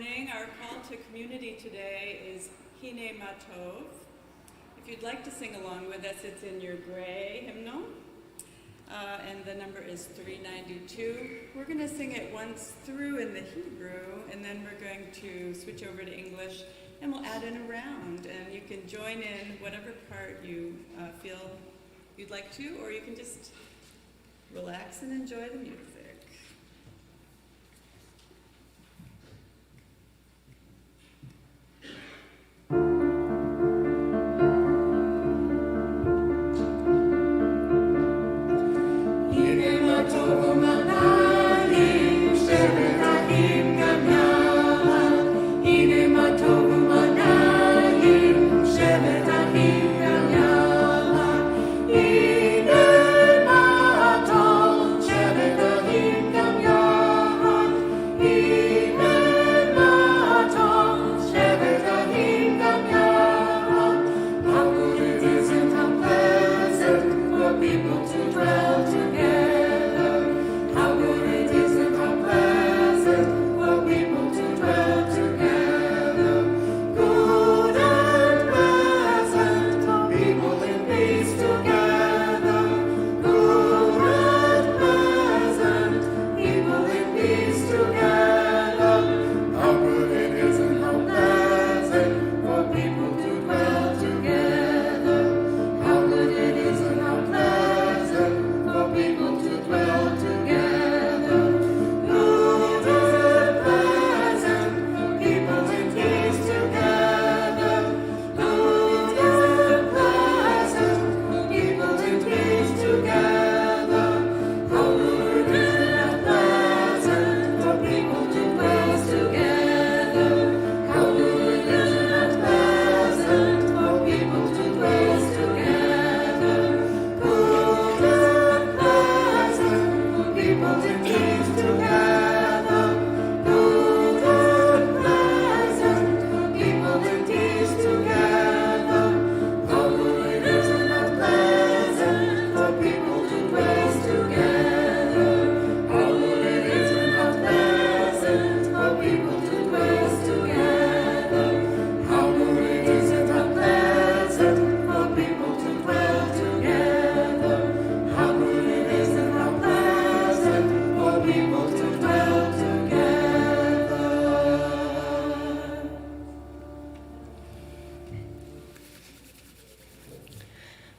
morning. Our call to community today is Hine Matov. If you'd like to sing along with us, it's in your gray hymnal, and the number is 392. We're going to sing it once through in the Hebrew, and then we're going to switch over to English, and we'll add in a round, and you can join in whatever part you feel you'd like to, or you can just relax and enjoy the music.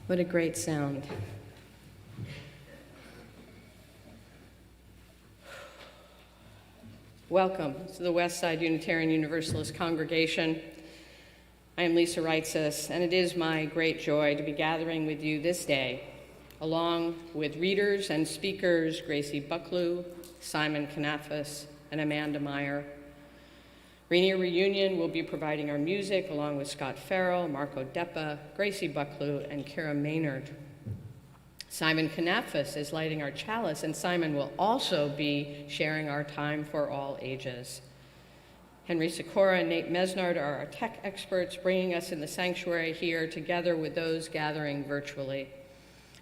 What a great sound. Welcome to the Westside Unitarian Universalist Congregation. I am Lisa Reitzes, and it is my great joy to be gathering with you this day, along with readers and speakers Gracie Bucklew, Simon Kanafis, and Amanda Meyer. Rainier Reunion will be providing our music along with Scott Farrell, Marco Deppa, Gracie Bucklew, and Kara Maynard. Simon Kanafis is lighting our chalice, and Simon will also be sharing our time for all ages. Henry Sikora and Nate Mesnard are our tech experts, bringing us in the sanctuary here together with those gathering virtually.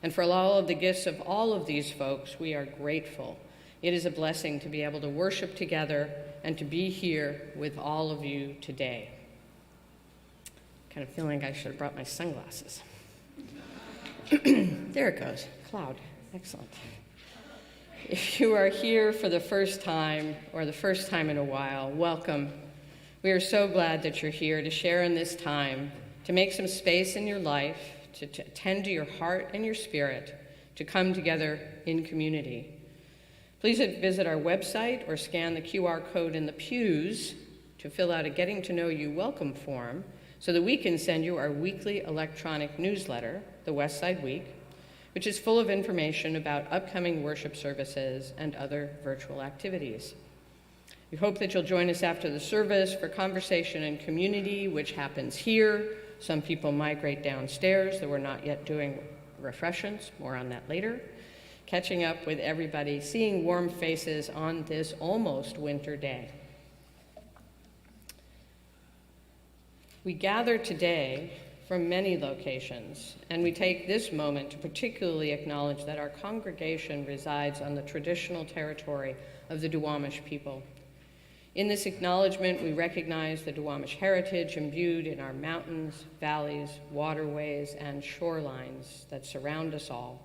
And for all of the gifts of all of these folks, we are grateful. It is a blessing to be able to worship together and to be here with all of you today. Kind of feeling I should have brought my sunglasses. There it goes, cloud, excellent. If you are here for the first time or the first time in a while, welcome. We are so glad that you're here to share in this time, to make some space in your life, to attend to your heart and your spirit, to come together in community. Please visit our website or scan the QR code in the pews to fill out a Getting to Know You welcome form so that we can send you our weekly electronic newsletter, the Westside Week, which is full of information about upcoming worship services and other virtual activities. We hope that you'll join us after the service for conversation and community, which happens here. Some people migrate downstairs, though we're not yet doing refreshments, more on that later. Catching up with everybody, seeing warm faces on this almost winter day. We gather today from many locations, and we take this moment to particularly acknowledge that our congregation resides on the traditional territory of the Duwamish people. In this acknowledgement, we recognize the Duwamish heritage imbued in our mountains, valleys, waterways, and shorelines that surround us all.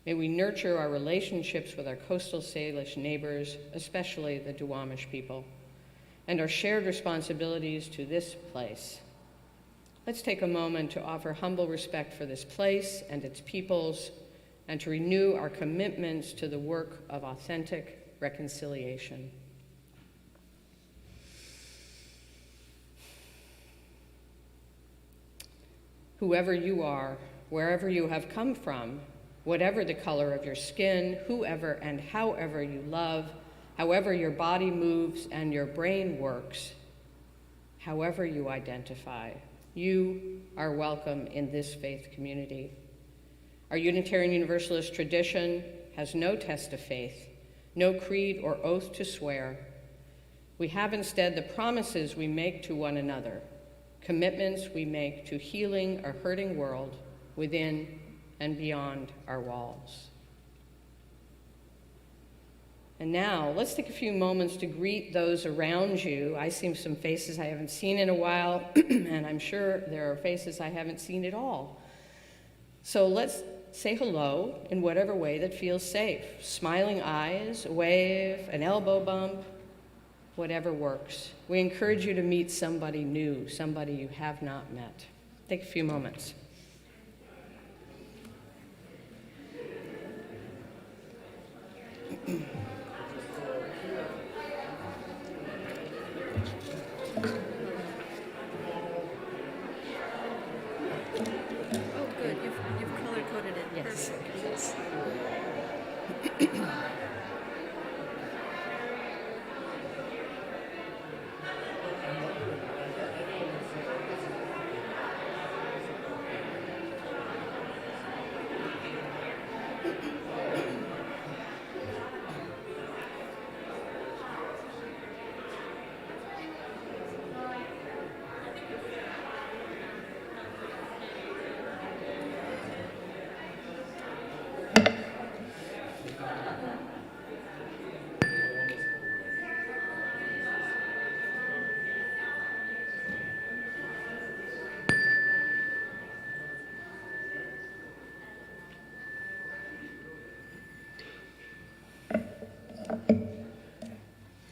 May we nurture our relationships with our coastal Salish neighbors, especially the Duwamish people, and our shared responsibilities to this place. Let's take a moment to offer humble respect for this place and its peoples, and to renew our commitments to the work of authentic reconciliation. Whoever you are, wherever you have come from, whatever the color of your skin, whoever and however you love, however your body moves and your brain works, however you identify, you are welcome in this faith community. Our Unitarian Universalist tradition has no test of faith, no creed or oath to swear. We have instead the promises we make to one another, commitments we make to healing a hurting world within and beyond our walls. And now, let's take a few moments to greet those around you. I see some faces I haven't seen in a while, and I'm sure there are faces I haven't seen at all. So let's say hello in whatever way that feels safe. Smiling eyes, a wave, an elbow bump, whatever works. We encourage you to meet somebody new, somebody you have not met. Take a few moments. Oh, good. You've color-coded it. Yes. Perfect. Yes.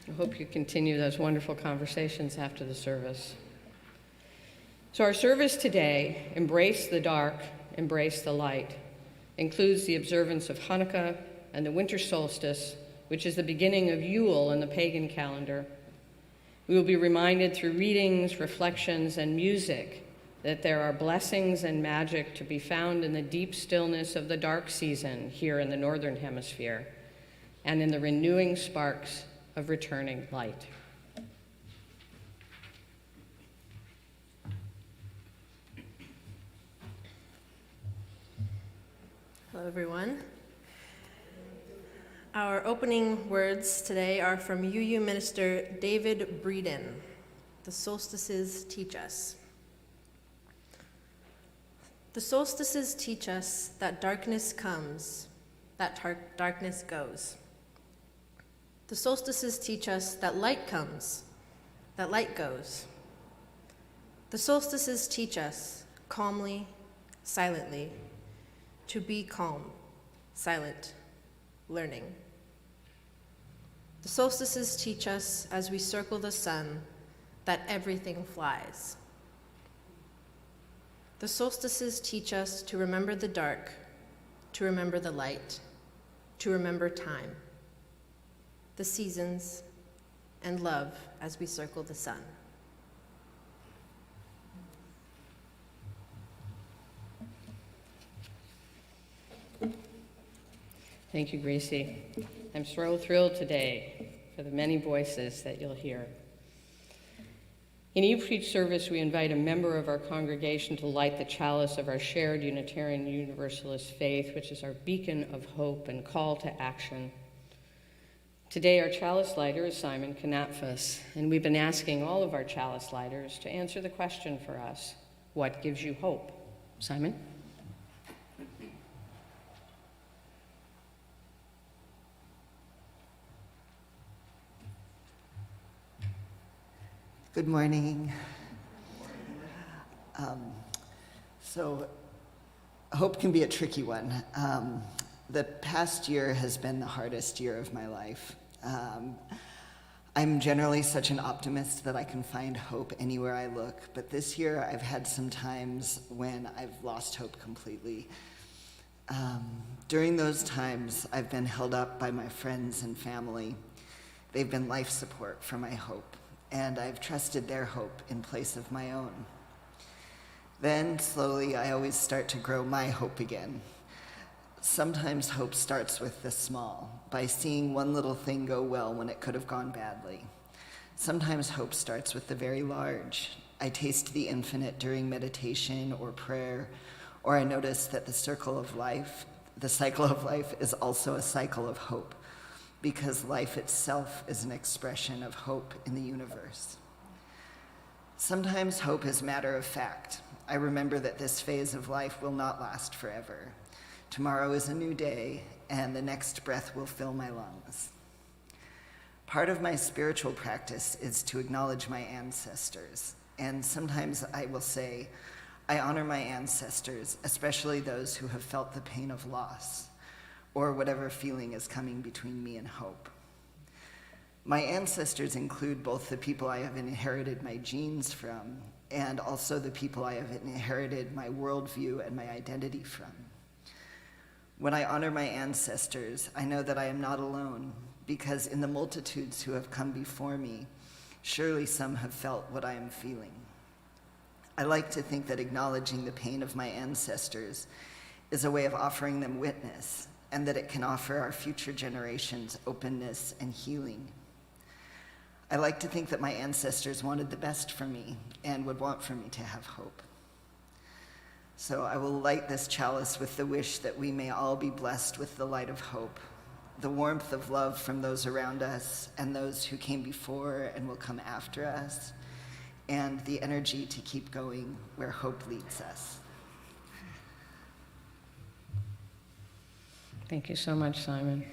I hope you continue those wonderful conversations after the service. So our service today, Embrace the Dark, Embrace the Light, includes the observance of Hanukkah and the Winter Solstice, which is the beginning of Yule in the pagan calendar. We will be reminded through readings, reflections, and music that there are blessings and magic to be found in the deep stillness of the dark season here in the Northern Hemisphere, and in the renewing sparks of returning light. Hello, everyone. Our opening words today are from UU Minister David Breeden. The solstices teach us. The solstices teach us that darkness comes, that darkness goes. The solstices teach us that light comes, that light goes. The solstices teach us, calmly, silently, to be calm, silent, learning. The solstices teach us, as we circle the sun, that everything flies. The solstices teach us to remember the dark, to remember the light, to remember time, the seasons, and love as we circle the sun. Thank you, Gracie. I'm so thrilled today for the many voices that you'll hear. In each service, we invite a member of our congregation to light the chalice of our shared Unitarian Universalist faith, which is our beacon of hope and call to action. Today, our chalice lighter is Simon Kanapfas, and we've been asking all of our chalice lighters to answer the question for us, what gives you hope? Simon? Good morning. So, hope can be a tricky one. The past year has been the hardest year of my life. I'm generally such an optimist that I can find hope anywhere I look, but this year I've had some times when I've lost hope completely. During those times, I've been held up by my friends and family. They've been life support for my hope, and I've trusted their hope in place of my own. Then, slowly, I always start to grow my hope again. Sometimes hope starts with the small, by seeing one little thing go well when it could have gone badly. Sometimes hope starts with the very large. I taste the infinite during meditation or prayer, or I notice that the cycle of life is also a cycle of hope, because life itself is an expression of hope in the universe. Sometimes hope is matter of fact. I remember that this phase of life will not last forever. Tomorrow is a new day, and the next breath will fill my lungs. Part of my spiritual practice is to acknowledge my ancestors, and sometimes I will say, I honor my ancestors, especially those who have felt the pain of loss, or whatever feeling is coming between me and hope. My ancestors include both the people I have inherited my genes from, and also the people I have inherited my worldview and my identity from. When I honor my ancestors, I know that I am not alone, because in the multitudes who have come before me, surely some have felt what I am feeling. I like to think that acknowledging the pain of my ancestors is a way of offering them witness, and that it can offer our future generations openness and healing. I like to think that my ancestors wanted the best for me and would want for me to have hope. So I will light this chalice with the wish that we may all be blessed with the light of hope, the warmth of love from those around us and those who came before and will come after us, and the energy to keep going where hope leads us. Thank you so much, Simon.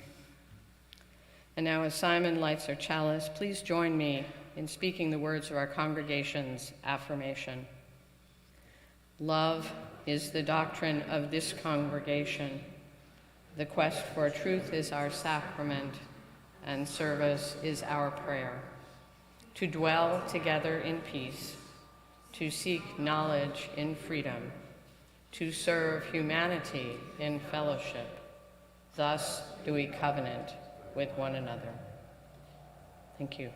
And now, as Simon lights our chalice, please join me in speaking the words of our congregation's affirmation. Love is the doctrine of this congregation. The quest for truth is our sacrament, and service is our prayer. To dwell together in peace, to seek knowledge in freedom, to serve humanity in fellowship. Thus do we covenant with one another. Thank you.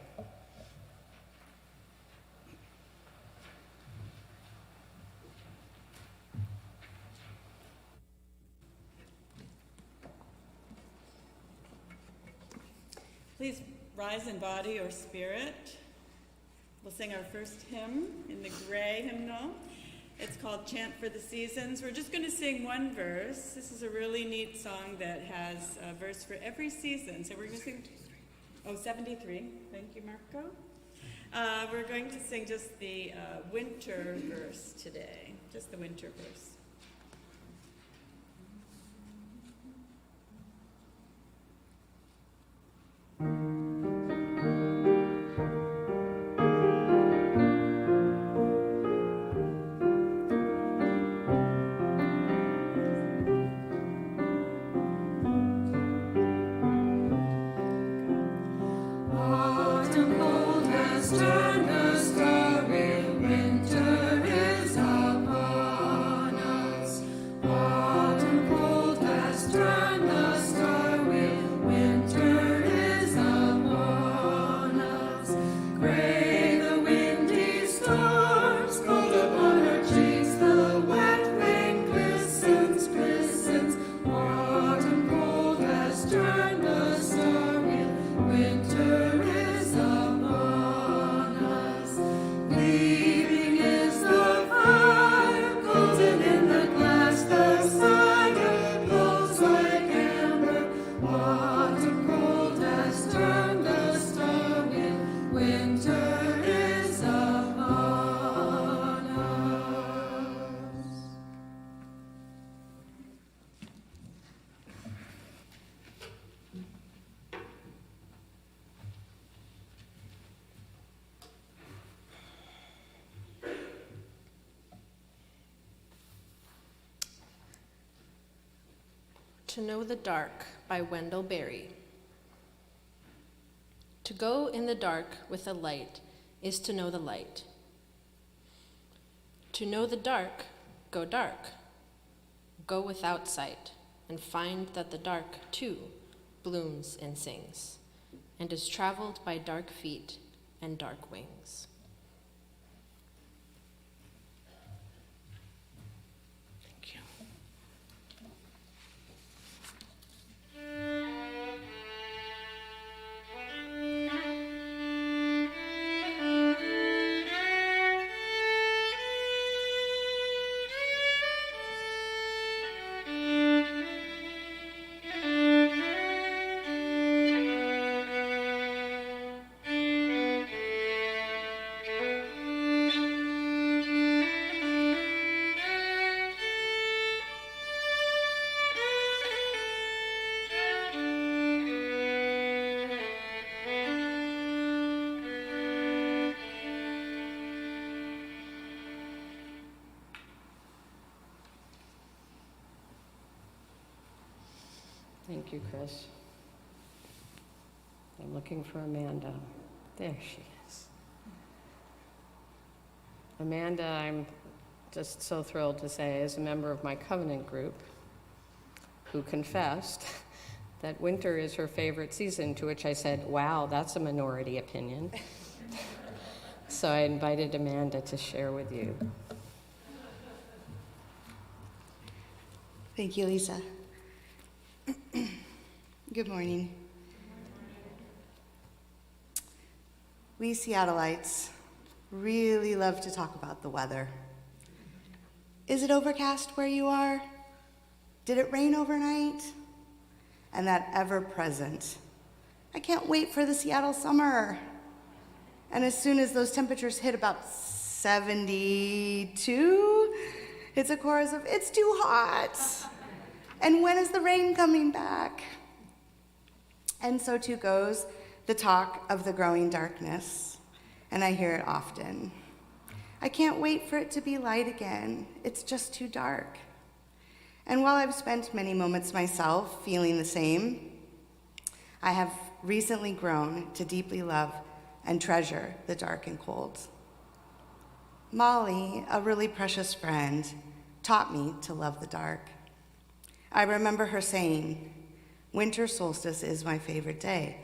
Please rise in body or spirit. We'll sing our first hymn in the gray hymnal. It's called Chant for the Seasons. We're just going to sing one verse. This is a really neat song that has a verse for every season. So we're going to sing, 73. Thank you, Marco. We're going to sing just the winter verse today, just the winter verse. Autumn cold has turned the story, winter is upon us. To Know the Dark by Wendell Berry. To go in the dark with the light is to know the light. To know the dark, go dark. Go without sight, and find that the dark, too, blooms and sings, and is traveled by dark feet and dark wings. Thank you. Thank you, Chris. I'm looking for Amanda. There she is. Amanda, I'm just so thrilled to say, is a member of my covenant group who confessed that winter is her favorite season, to which I said, wow, that's a minority opinion. So I invited Amanda to share with you. Thank you, Lisa. Good morning. We Seattleites really love to talk about the weather. Is it overcast where you are? Did it rain overnight? And that ever-present, I can't wait for the Seattle summer. And as soon as those temperatures hit about 72, it's a chorus of, it's too hot. And when is the rain coming back? And so too goes the talk of the growing darkness, and I hear it often. I can't wait for it to be light again. It's just too dark. And while I've spent many moments myself feeling the same, I have recently grown to deeply love and treasure the dark and cold. Molly, a really precious friend, taught me to love the dark. I remember her saying, "Winter solstice is my favorite day."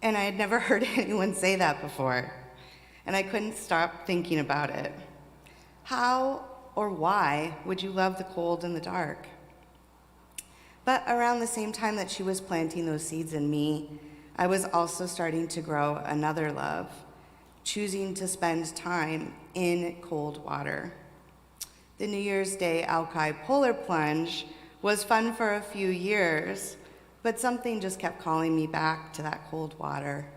And I had never heard anyone say that before, and I couldn't stop thinking about it. How or why would you love the cold and the dark? But around the same time that she was planting those seeds in me, I was also starting to grow another love, choosing to spend time in cold water. The New Year's Day Alki polar plunge was fun for a few years, but something just kept calling me back to that cold water.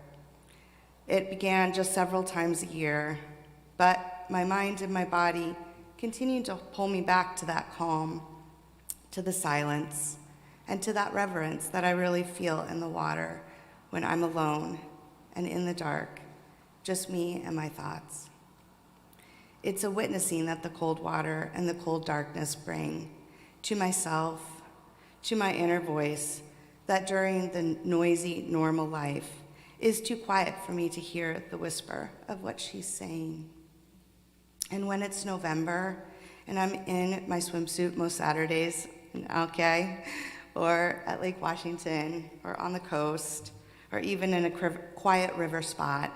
It began just several times a year, but my mind and my body continued to pull me back to that calm, to the silence, and to that reverence that I really feel in the water when I'm alone and in the dark, just me and my thoughts. It's a witnessing that the cold water and the cold darkness bring to myself, to my inner voice, that during the noisy, normal life is too quiet for me to hear the whisper of what she's saying. And when it's November and I'm in my swimsuit most Saturdays in Alki, or at Lake Washington, or on the coast, or even in a quiet river spot,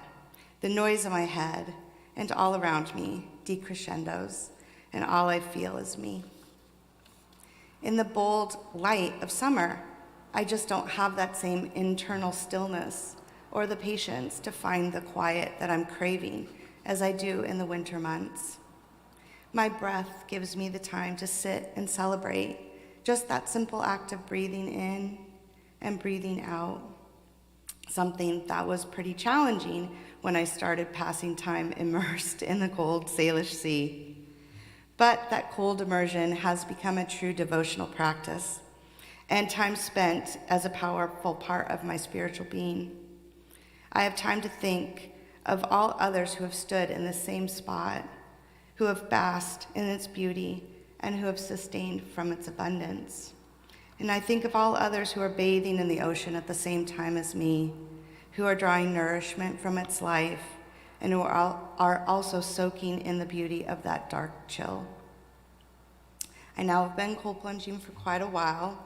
the noise in my head and all around me decrescendos, and all I feel is me. In the bold light of summer, I just don't have that same internal stillness or the patience to find the quiet that I'm craving as I do in the winter months. My breath gives me the time to sit and celebrate just that simple act of breathing in and breathing out, something that was pretty challenging when I started passing time immersed in the cold Salish Sea. But that cold immersion has become a true devotional practice and time spent as a powerful part of my spiritual being. I have time to think of all others who have stood in the same spot, who have basked in its beauty, and who have sustained from its abundance. And I think of all others who are bathing in the ocean at the same time as me, who are drawing nourishment from its life, and who are also soaking in the beauty of that dark chill. I now have been cold plunging for quite a while,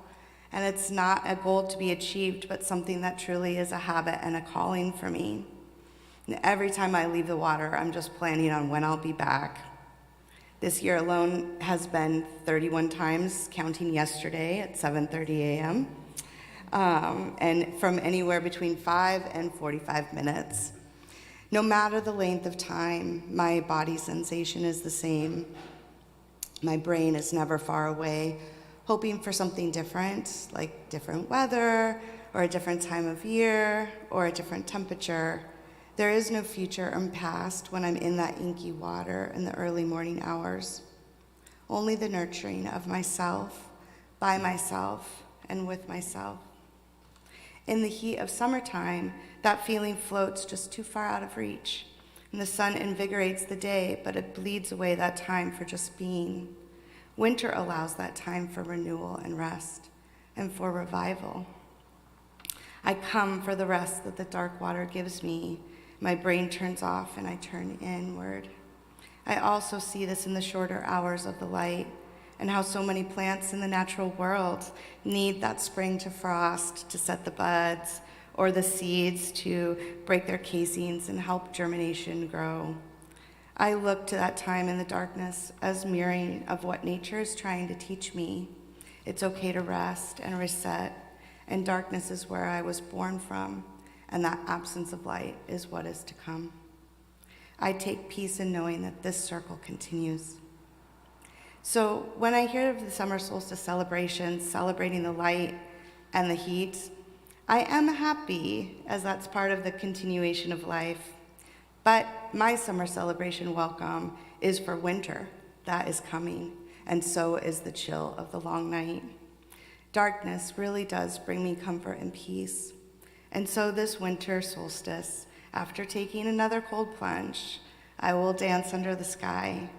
and it's not a goal to be achieved, but something that truly is a habit and a calling for me. And every time I leave the water, I'm just planning on when I'll be back. This year alone has been 31 times, counting yesterday at 7:30 a.m., and from anywhere between 5 and 45 minutes. No matter the length of time, my body sensation is the same. My brain is never far away, hoping for something different, like different weather, or a different time of year, or a different temperature. There is no future and past when I'm in that inky water in the early morning hours. Only the nurturing of myself, by myself, and with myself. In the heat of summertime, that feeling floats just too far out of reach, and the sun invigorates the day, but it bleeds away that time for just being. Winter allows that time for renewal and rest, and for revival. I come for the rest that the dark water gives me. My brain turns off and I turn inward. I also see this in the shorter hours of the light, and how so many plants in the natural world need that spring to frost to set the buds, or the seeds to break their casings and help germination grow. I look to that time in the darkness as mirroring of what nature is trying to teach me. It's okay to rest and reset, and darkness is where I was born from, and that absence of light is what is to come. I take peace in knowing that this circle continues. So when I hear of the summer solstice celebrations, celebrating the light and the heat, I am happy, as that's part of the continuation of life. But my summer celebration welcome is for winter. That is coming, and so is the chill of the long night. Darkness really does bring me comfort and peace. And so this winter solstice, after taking another cold plunge, I will dance under the sky,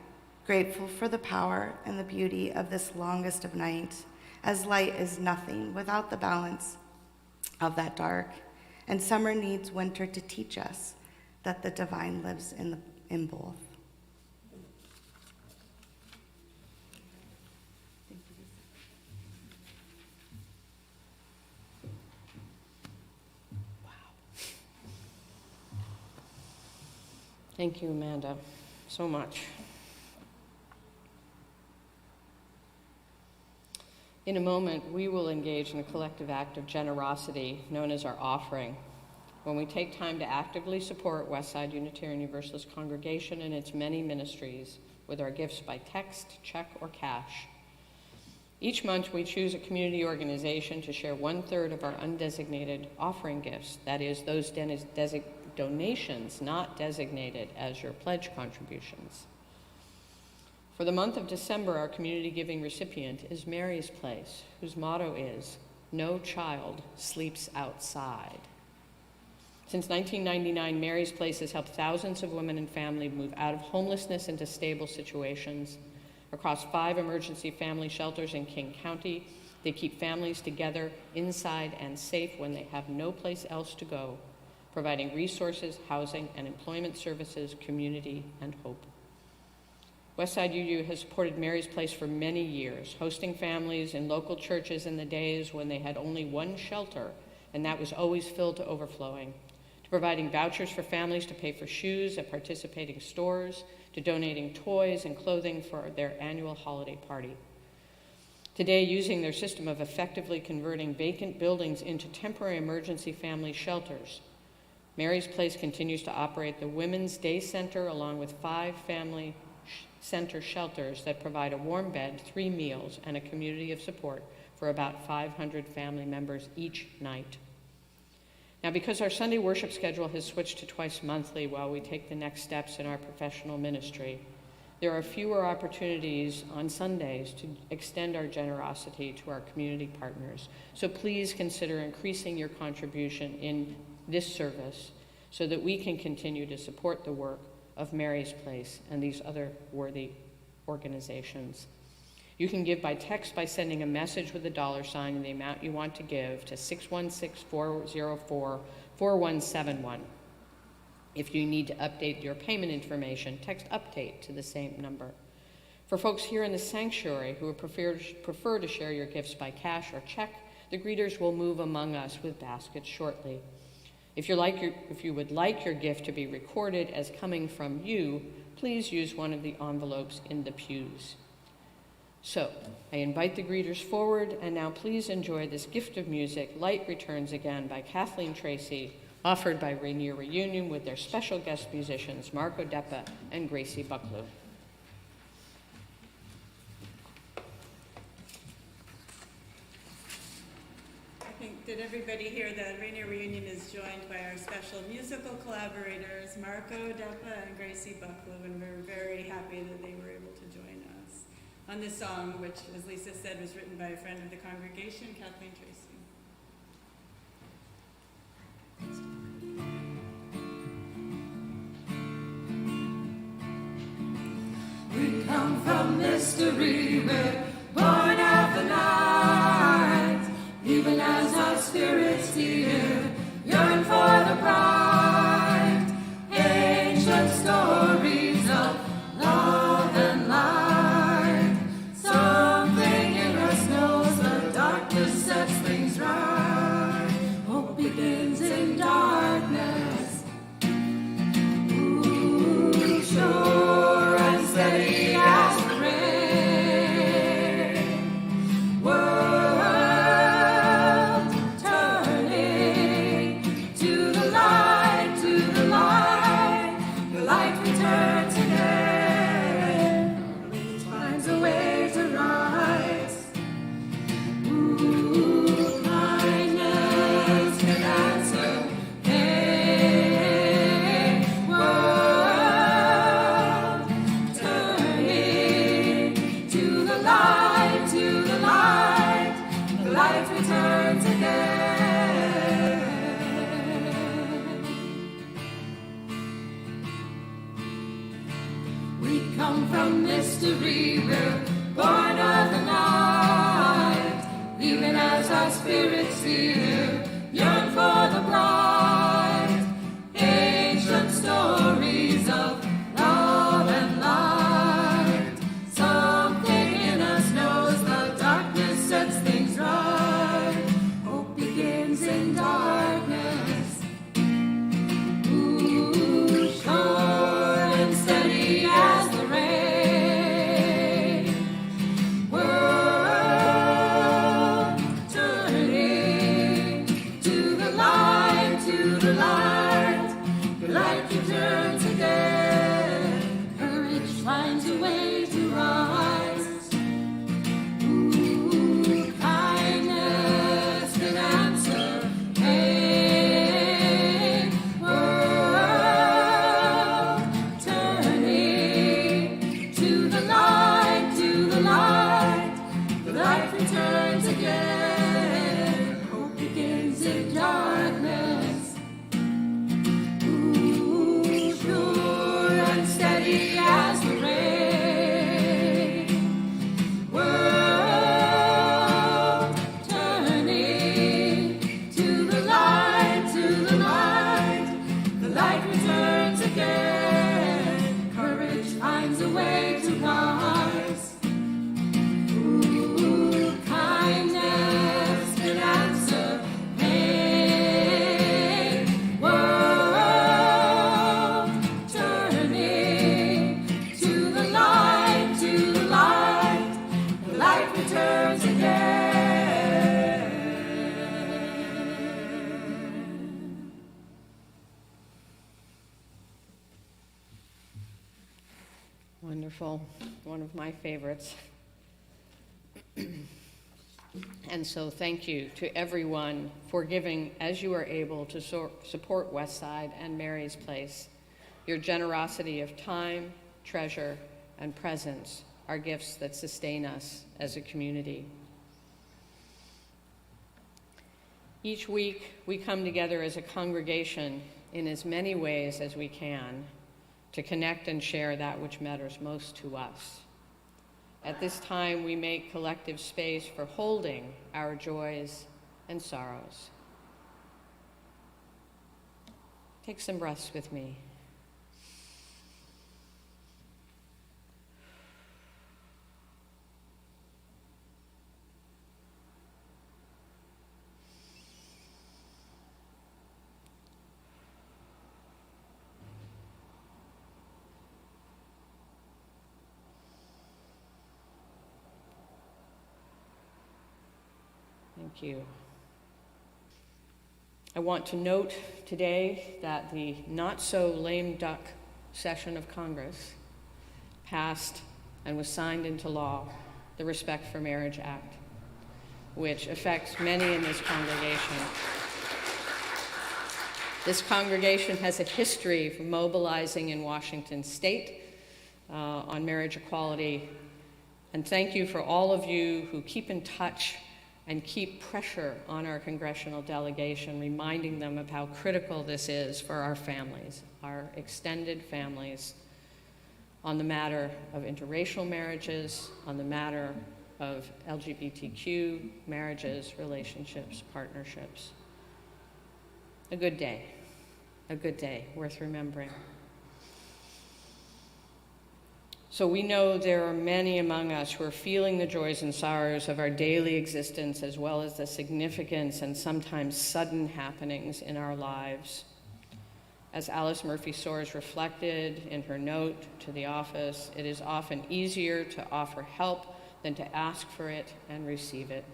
grateful for the power and the beauty of this longest of night, as light is nothing without the balance of that dark. And summer needs winter to teach us that the divine lives in both. Thank you, Amanda, so much. In a moment, we will engage in a collective act of generosity known as our offering, when we take time to actively support Westside Unitarian Universalist Congregation and its many ministries with our gifts by text, check, or cash. Each month, we choose a community organization to share 1/3 of our undesignated offering gifts, that is, those donations not designated as your pledge contributions. For the month of December, our community giving recipient is Mary's Place, whose motto is, "No child sleeps outside." Since 1999, Mary's Place has helped thousands of women and families move out of homelessness into stable situations. Across 5 emergency family shelters in King County, they keep families together, inside, and safe when they have no place else to go, providing resources, housing, and employment services, community, and hope. Westside UU has supported Mary's Place for many years, hosting families in local churches in the days when they had only one shelter, and that was always filled to overflowing, to providing vouchers for families to pay for shoes at participating stores, to donating toys and clothing for their annual holiday party. Today, using their system of effectively converting vacant buildings into temporary emergency family shelters, Mary's Place continues to operate the Women's Day Center along with 5 family center shelters that provide a warm bed, 3 meals, and a community of support for about 500 family members each night. Now, because our Sunday worship schedule has switched to twice monthly while we take the next steps in our professional ministry, there are fewer opportunities on Sundays to extend our generosity to our community partners. So please consider increasing your contribution in this service so that we can continue to support the work of Mary's Place and these other worthy organizations. You can give by text by sending a message with a $sign and the amount you want to give to 616-404-4171. If you need to update your payment information, text update to the same number. For folks here in the sanctuary who would prefer to share your gifts by cash or check, the greeters will move among us with baskets shortly. If you would like your gift to be recorded as coming from you, please use one of the envelopes in the pews. So, I invite the greeters forward, and now please enjoy this gift of music, Light Returns Again by Kathleen Tracy, offered by Rainier Reunion with their special guest musicians, Marco Deppa and Gracie Bucklew. Did everybody hear that Rainier Reunion is joined by our special musical collaborators, Marco Deppa and Gracie Bucklew, and we're very happy that they were able to join us on this song, which, as Lisa said, was written by a friend of the congregation, Kathleen Tracy. We come from mystery, we're born of the night, even as our spirits here yearn for the bright, ancient stories of love and light. Something in us knows the darkness sets things right. Hope begins in darkness. Ooh, sure and steady as the rain. World turning to the light, the light returns again. Finds a way to rise. Ooh, kindness can answer. Hey, world turning to the light, the light returns again. We come from mystery, we're born of the night, even as our spirits here yearn for the bright, ancient stories of love and light. Something in us knows the darkness sets things right. Hope begins in darkness. Ooh, sure and steady as the rain. World turning to the light, the light returns again. Courage finds a way to rise. Ooh, kindness can answer. Hey, world turning to the light, the light returns again. Hope begins in darkness. Ooh, sure and steady as the rain. World turning to the light, the light returns again. Courage finds a way to rise. Ooh, kindness can answer. Hey, world turning to the light, the light returns again. Wonderful. One of my favorites. And so thank you to everyone for giving as you are able to support Westside and Mary's Place. Your generosity of time, treasure, and presence are gifts that sustain us as a community. Each week, we come together as a congregation in as many ways as we can to connect and share that which matters most to us. At this time, we make collective space for holding our joys and sorrows. Take some breaths with me. Thank you. I want to note today that the not-so-lame-duck session of Congress passed and was signed into law the Respect for Marriage Act, which affects many in this congregation. This congregation has a history of mobilizing in Washington state on marriage equality, and thank you for all of you who keep in touch and keep pressure on our congressional delegation, reminding them of how critical this is for our families, our extended families, on the matter of interracial marriages, on the matter of LGBTQ marriages, relationships, partnerships. A good day worth remembering. So we know there are many among us who are feeling the joys and sorrows of our daily existence, as well as the significance and sometimes sudden happenings in our lives. As Alice Murphy Soares reflected in her note to the office, it is often easier to offer help than to ask for it and receive it.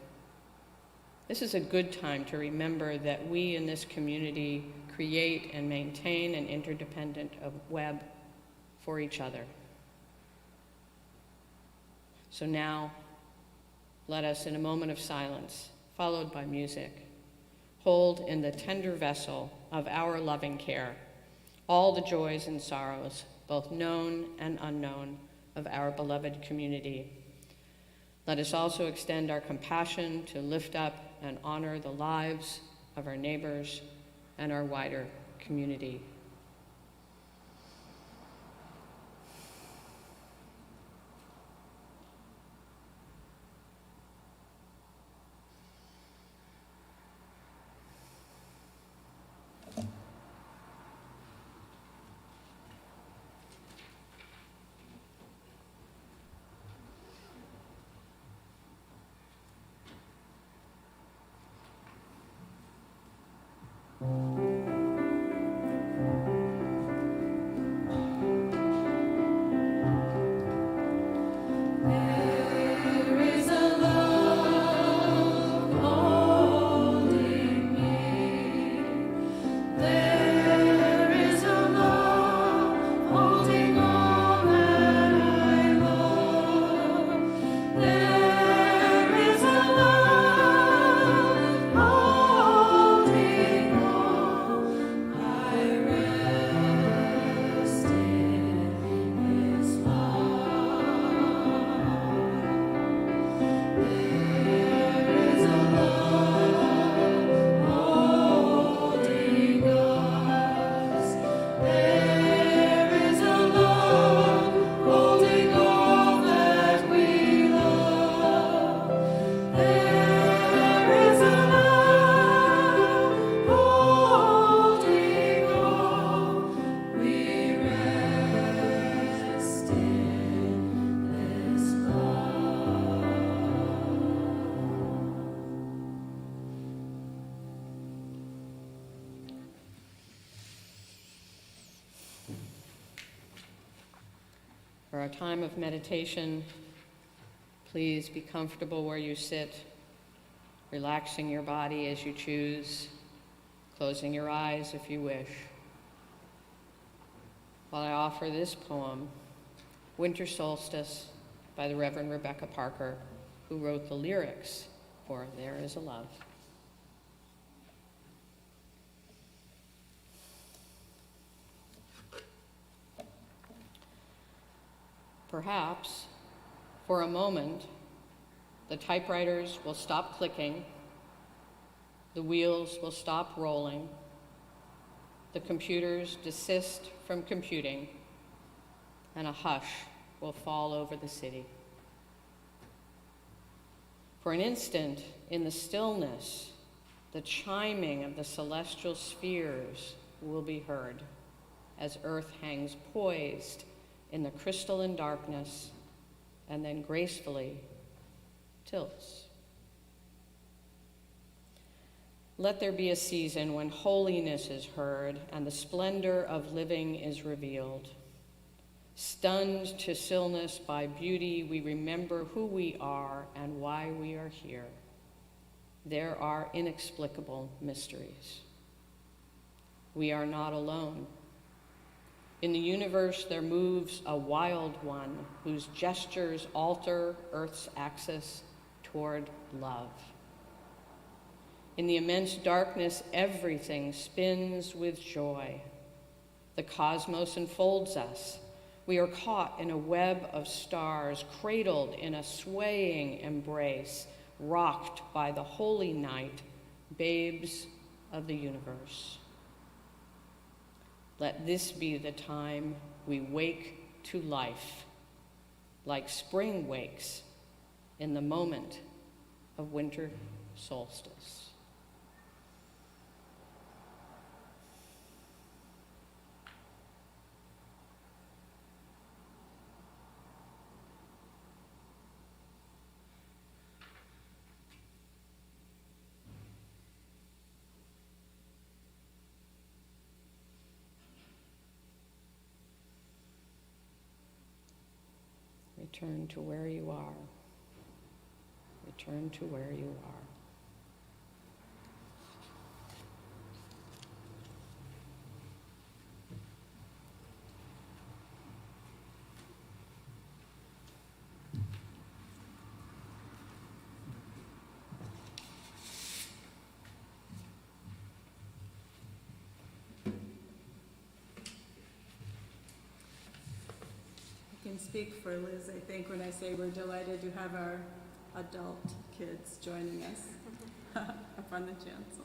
This is a good time to remember that we in this community create and maintain an interdependent web for each other. So now, let us, in a moment of silence, followed by music, hold in the tender vessel of our loving care all the joys and sorrows, both known and unknown, of our beloved community. Let us also extend our compassion to lift up and honor the lives of our neighbors and our wider community. There is a love holding me. There is a love holding all that I love. There is a love holding all. I rest in His love. There is a love holding us. There is a love holding all that we love. There is a love holding all. We rest in this love. For our time of meditation, please be comfortable where you sit, relaxing your body as you choose, closing your eyes if you wish. While I offer this poem, Winter Solstice, by the Reverend Rebecca Parker, who wrote the lyrics for There Is a Love. Perhaps, for a moment, the typewriters will stop clicking, the wheels will stop rolling, the computers desist from computing, and a hush will fall over the city. For an instant, in the stillness, the chiming of the celestial spheres will be heard as Earth hangs poised in the crystalline darkness and then gracefully tilts. Let there be a season when holiness is heard and the splendor of living is revealed. Stunned to stillness by beauty, we remember who we are and why we are here. There are inexplicable mysteries. We are not alone. In the universe, there moves a wild one whose gestures alter Earth's axis toward love. In the immense darkness, everything spins with joy. The cosmos enfolds us. We are caught in a web of stars, cradled in a swaying embrace, rocked by the holy night, babes of the universe. Let this be the time we wake to life, like spring wakes in the moment of winter solstice. Return to where you are. Return to where you are. I can speak for Liz, I think, when I say we're delighted to have our adult kids joining us up on the chancel.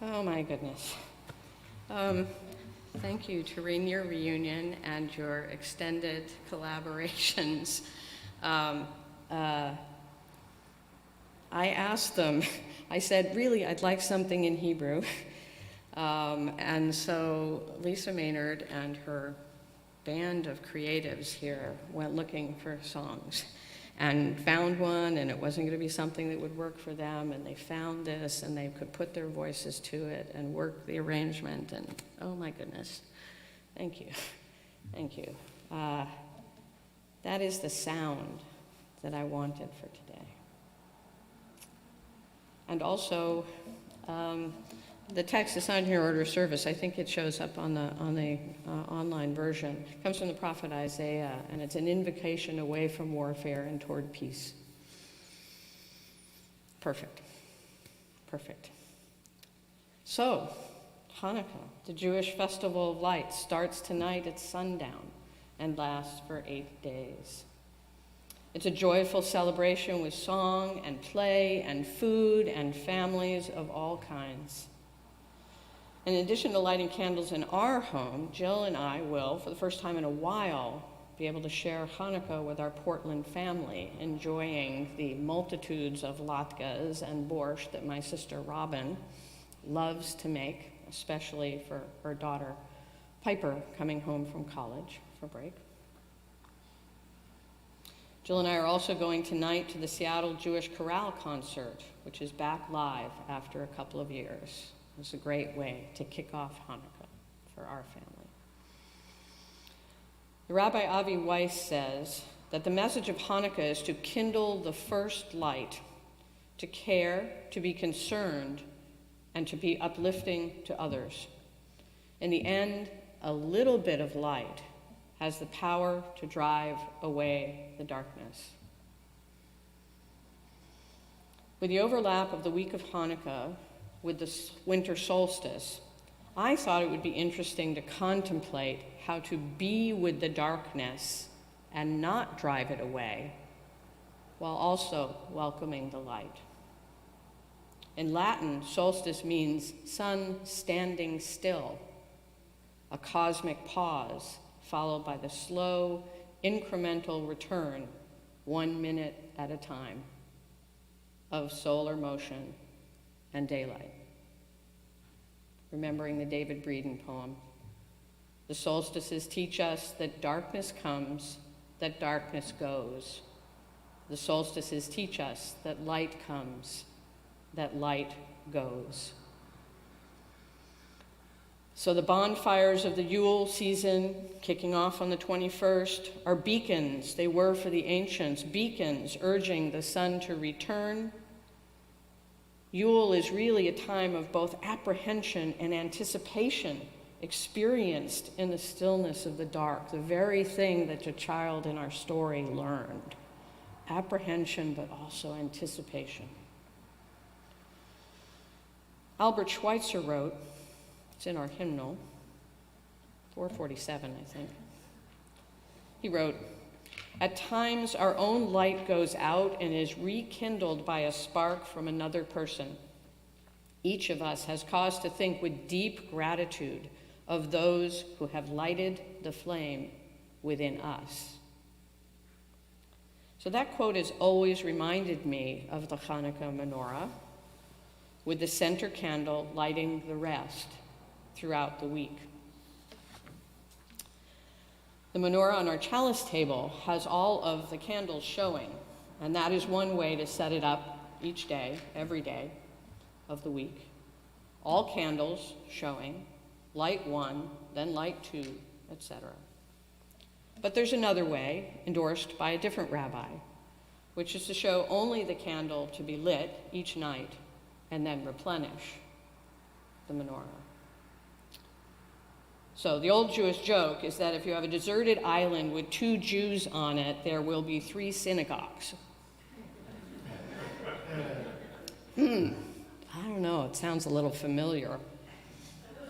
Oh my goodness. Thank you to Rainier Reunion and your extended collaborations. I asked them, I said, really, I'd like something in Hebrew. And so Lisa Maynard and her band of creatives here went looking for songs and found one, and it wasn't going to be something that would work for them, and they found this, and they could put their voices to it and work the arrangement, and oh my goodness. Thank you. Thank you. That is the sound that I wanted for today. And also, the text is not in your order of service. I think it shows up on the online version. It comes from the prophet Isaiah, and it's an invocation away from warfare and toward peace. Perfect. Perfect. So, Hanukkah, the Jewish festival of lights, starts tonight at sundown and lasts for 8 days. It's a joyful celebration with song and play and food and families of all kinds. In addition to lighting candles in our home, Jill and I will, for the first time in a while, be able to share Hanukkah with our Portland family, enjoying the multitudes of latkes and borscht that my sister Robin loves to make, especially for her daughter Piper coming home from college for break. Jill and I are also going tonight to the Seattle Jewish Chorale concert, which is back live after a couple of years. It's a great way to kick off Hanukkah for our family. The Rabbi Avi Weiss says that the message of Hanukkah is to kindle the first light, to care, to be concerned, and to be uplifting to others. In the end, a little bit of light has the power to drive away the darkness. With the overlap of the week of Hanukkah with the winter solstice, I thought it would be interesting to contemplate how to be with the darkness and not drive it away, while also welcoming the light. In Latin, solstice means sun standing still, a cosmic pause followed by the slow, incremental return, 1 minute at a time, of solar motion and daylight. Remembering the David Breeden poem, the solstices teach us that darkness comes, that darkness goes. The solstices teach us that light comes, that light goes. So the bonfires of the Yule season, kicking off on the 21st, are beacons. They were for the ancients, beacons urging the sun to return. Yule is really a time of both apprehension and anticipation, experienced in the stillness of the dark, the very thing that the child in our story learned. Apprehension, but also anticipation. Albert Schweitzer wrote, it's in our hymnal, 447, I think. He wrote, "At times our own light goes out and is rekindled by a spark from another person. Each of us has cause to think with deep gratitude of those who have lighted the flame within us." So that quote has always reminded me of the Hanukkah menorah, with the center candle lighting the rest throughout the week. The menorah on our chalice table has all of the candles showing, and that is one way to set it up each day, every day of the week. All candles showing, light 1, then light 2, etc. But there's another way, endorsed by a different rabbi, which is to show only the candle to be lit each night and then replenish the menorah. So the old Jewish joke is that if you have a deserted island with 2 Jews on it, there will be 3 synagogues. I don't know, it sounds a little familiar.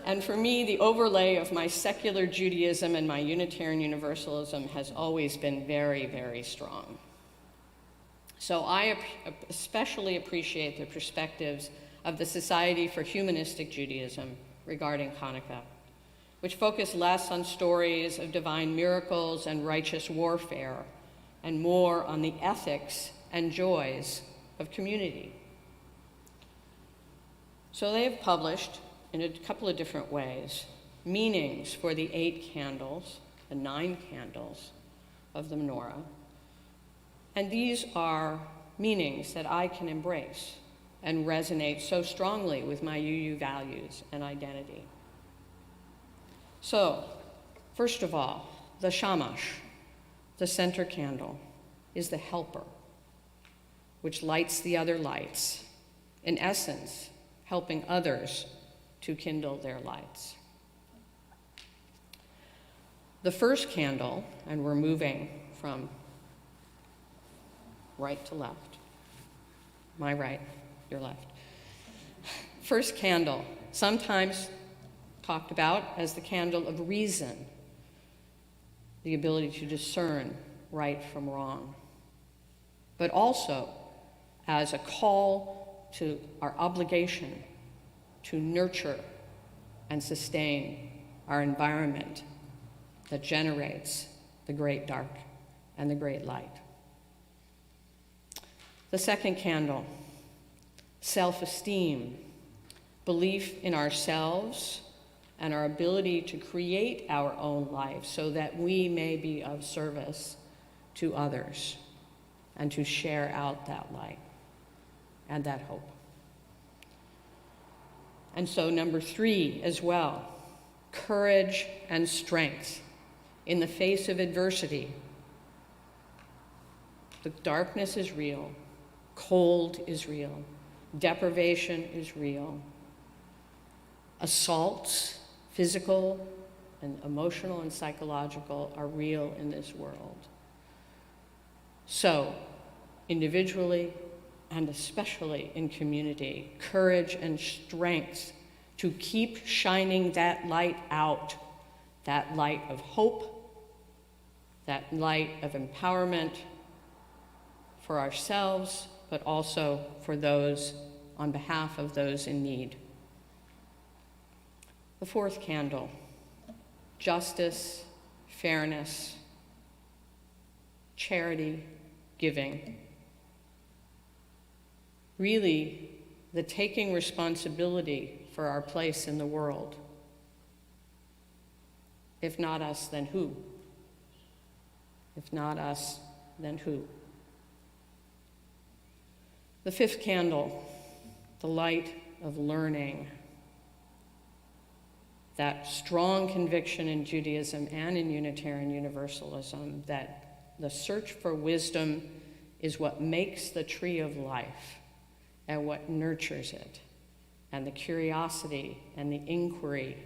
And for me, the overlay of my secular Judaism and my Unitarian Universalism has always been very, very strong. So I especially appreciate the perspectives of the Society for Humanistic Judaism regarding Hanukkah, which focus less on stories of divine miracles and righteous warfare and more on the ethics and joys of community. So they have published, in a couple of different ways, meanings for the 8 candles, the 9 candles of the menorah. And these are meanings that I can embrace and resonate so strongly with my UU values and identity. So, first of all, the shamash, the center candle, is the helper, which lights the other lights, in essence, helping others to kindle their lights. The first candle, and we're moving from right to left, my right, your left. First candle, sometimes talked about as the candle of reason, the ability to discern right from wrong, but also as a call to our obligation to nurture and sustain our environment that generates the great dark and the great light. The second candle, self-esteem, belief in ourselves and our ability to create our own life so that we may be of service to others and to share out that light and that hope. And so number 3 as well, courage and strength in the face of adversity. The darkness is real, cold is real, deprivation is real. Assaults, physical and emotional and psychological, are real in this world. So, individually and especially in community, courage and strength to keep shining that light out, that light of hope, that light of empowerment for ourselves, but also for those on behalf of those in need. The fourth candle, justice, fairness, charity, giving. Really, the taking responsibility for our place in the world. If not us, then who? If not us, then who? The fifth candle, the light of learning. That strong conviction in Judaism and in Unitarian Universalism that the search for wisdom is what makes the tree of life and what nurtures it. And the curiosity and the inquiry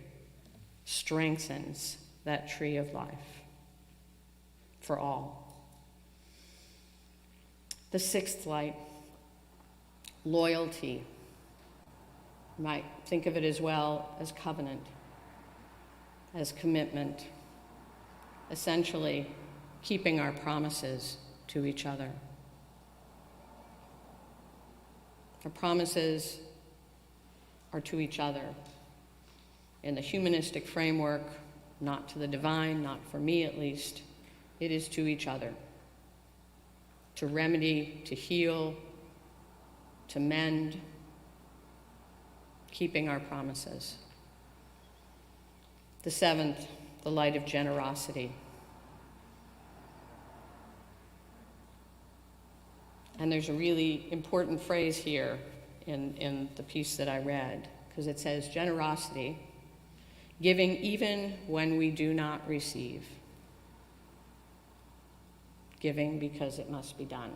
strengthens that tree of life for all. The sixth light, loyalty. You might think of it as well as covenant, as commitment, essentially keeping our promises to each other. Our promises are to each other. In the humanistic framework, not to the divine, not for me at least, it is to each other. To remedy, to heal, to mend, keeping our promises. The seventh, the light of generosity. And there's a really important phrase here in the piece that I read, because it says generosity, giving even when we do not receive. Giving because it must be done,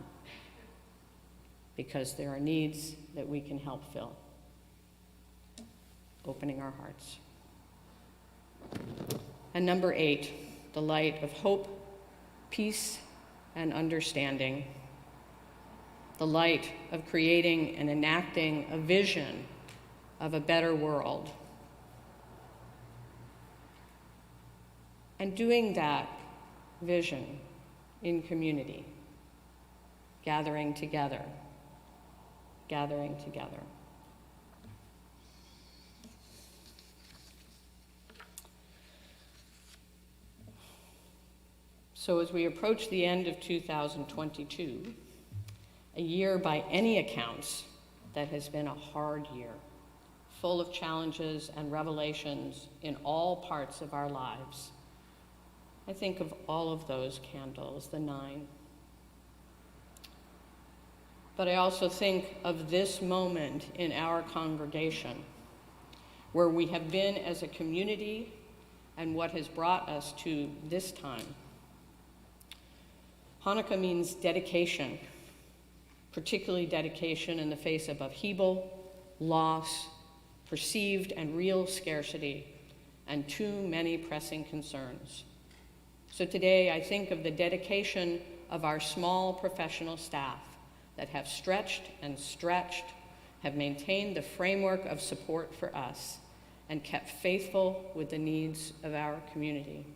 because there are needs that we can help fill. Opening our hearts. And number 8, the light of hope, peace, and understanding. The light of creating and enacting a vision of a better world. And doing that vision in community, gathering together, gathering together. So as we approach the end of 2022, a year by any accounts that has been a hard year, full of challenges and revelations in all parts of our lives, I think of all of those candles, the 9. But I also think of this moment in our congregation where we have been as a community and what has brought us to this time. Hanukkah means dedication, particularly dedication in the face of upheaval, loss, perceived and real scarcity, and too many pressing concerns. So today I think of the dedication of our small professional staff that have stretched and stretched, have maintained the framework of support for us, and kept faithful with the needs of our community.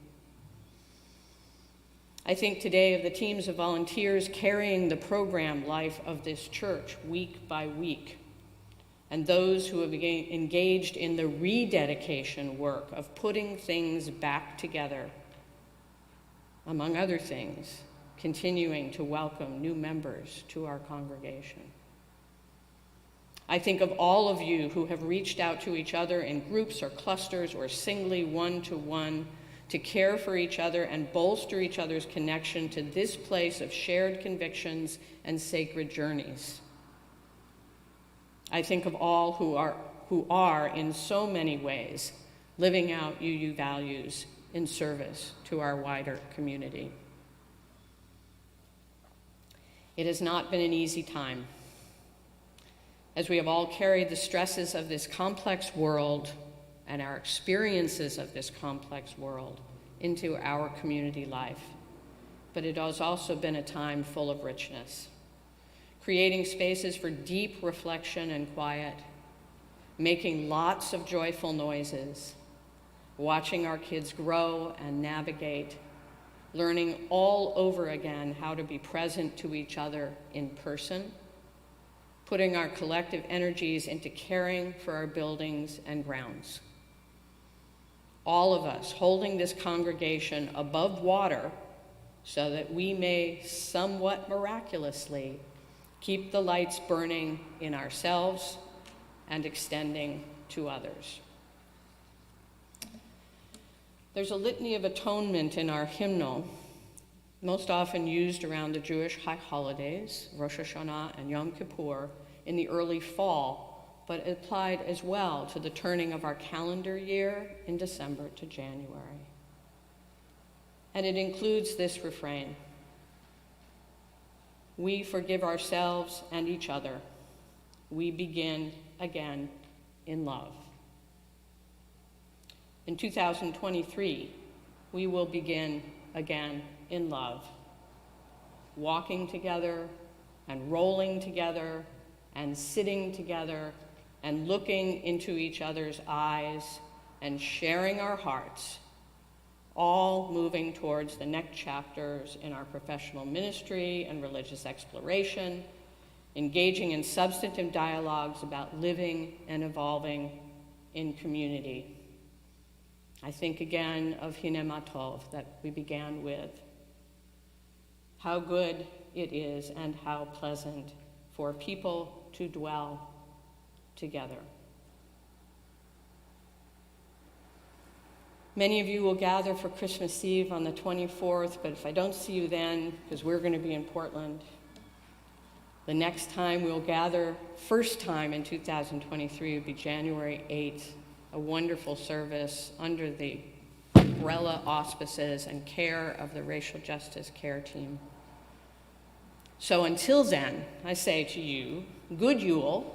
I think today of the teams of volunteers carrying the program life of this church week by week, and those who have engaged in the rededication work of putting things back together, among other things, continuing to welcome new members to our congregation. I think of all of you who have reached out to each other in groups or clusters or singly one-to-one to care for each other and bolster each other's connection to this place of shared convictions and sacred journeys. I think of all who are in so many ways living out UU values in service to our wider community. It has not been an easy time, as we have all carried the stresses of this complex world and our experiences of this complex world into our community life. But it has also been a time full of richness, creating spaces for deep reflection and quiet, making lots of joyful noises, watching our kids grow and navigate, learning all over again how to be present to each other in person, putting our collective energies into caring for our buildings and grounds. All of us holding this congregation above water so that we may somewhat miraculously keep the lights burning in ourselves and extending to others. There's a litany of atonement in our hymnal, most often used around the Jewish high holidays, Rosh Hashanah and Yom Kippur, in the early fall, but applied as well to the turning of our calendar year in December to January. And it includes this refrain: we forgive ourselves and each other. We begin again in love. In 2023, we will begin again in love, walking together and rolling together and sitting together and looking into each other's eyes and sharing our hearts, all moving towards the next chapters in our professional ministry and religious exploration, engaging in substantive dialogues about living and evolving in community. I think again of Hine Matov that we began with. How good it is and how pleasant for people to dwell together. Many of you will gather for Christmas Eve on the 24th, but if I don't see you then, because we're going to be in Portland, the next time we'll gather, first time in 2023, would be January 8th, a wonderful service under the umbrella auspices and care of the Racial Justice Care Team. So until then, I say to you, good Yule,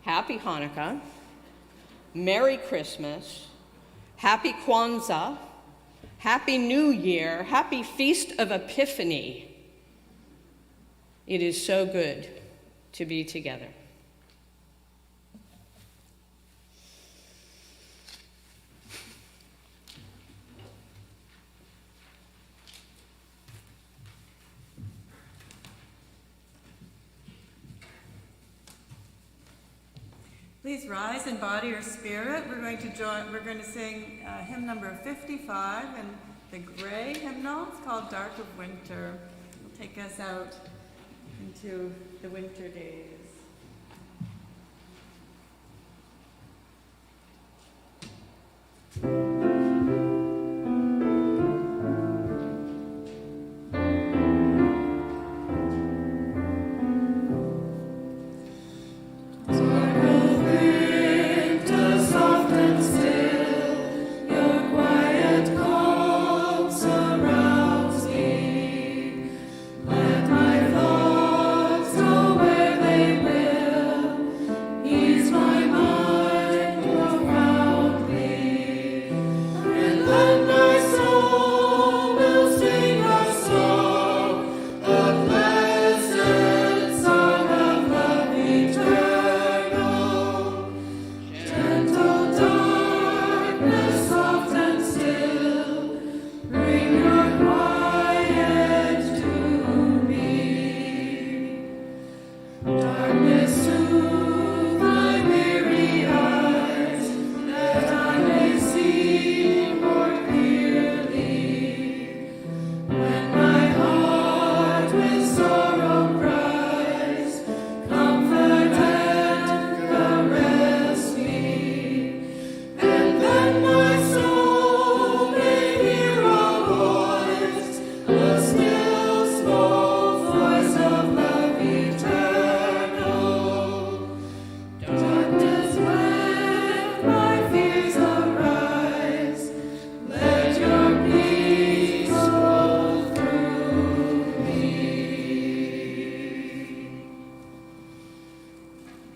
Happy Hanukkah, Merry Christmas, Happy Kwanzaa, Happy New Year, Happy Feast of Epiphany. It is so good to be together. Please rise in body or spirit. We're going to sing hymn number 55, and the gray hymnal. It's called Dark of Winter. It'll take us out into the winter days.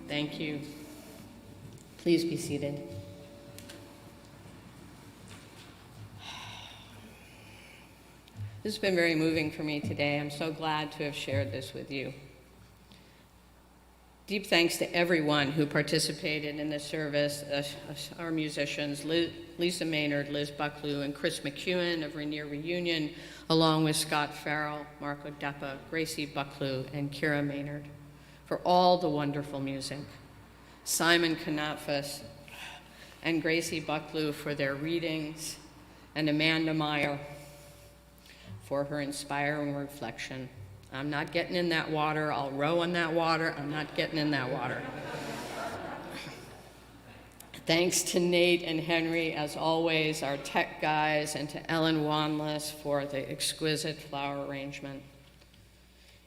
Thank you. Please be seated. This has been very moving for me today. I'm so glad to have shared this with you. Deep thanks to everyone who participated in this service, our musicians, Lisa Maynard, Liz Bucklew, and Chris McEwen of Rainier Reunion, along with Scott Farrell, Marco Deppa, Gracie Bucklew, and Kira Maynard, for all the wonderful music. Simon Kanafas and Gracie Bucklew for their readings, and Amanda Meyer for her inspiring reflection. I'm not getting in that water. I'll row on that water. I'm not getting in that water. Thanks to Nate and Henry, as always, our tech guys, and to Ellen Wanless for the exquisite flower arrangement.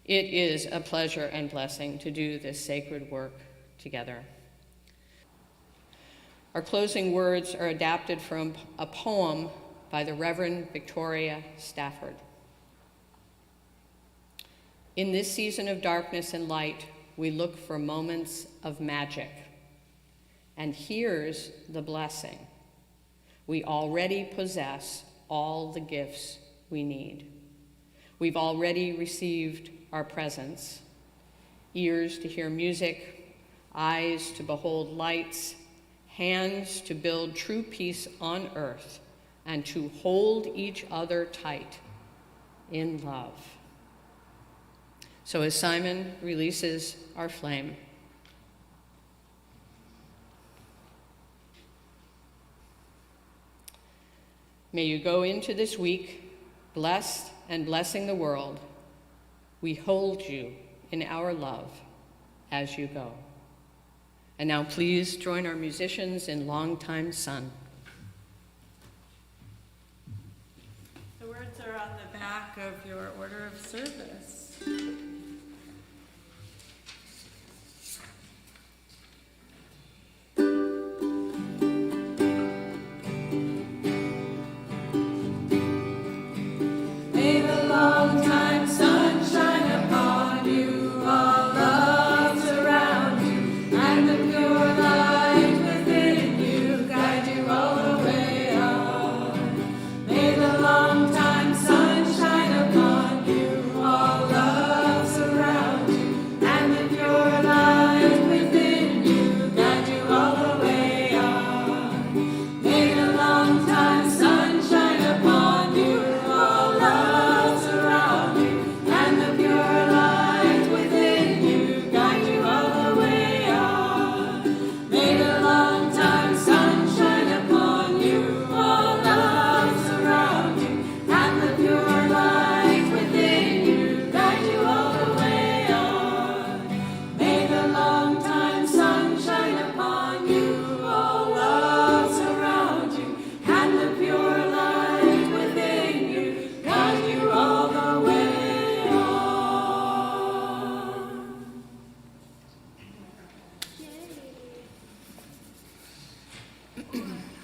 It is a pleasure and blessing to do this sacred work together. Our closing words are adapted from a poem by the Reverend Victoria Stafford. In this season of darkness and light, we look for moments of magic. And here's the blessing. We already possess all the gifts we need. We've already received our presents: ears to hear music, eyes to behold lights, hands to build true peace on earth, and to hold each other tight in love. So as Simon releases our flame, may you go into this week blessed and blessing the world. We hold you in our love as you go. And now please join our musicians in Longtime Sun. The words are on the back of your order of service.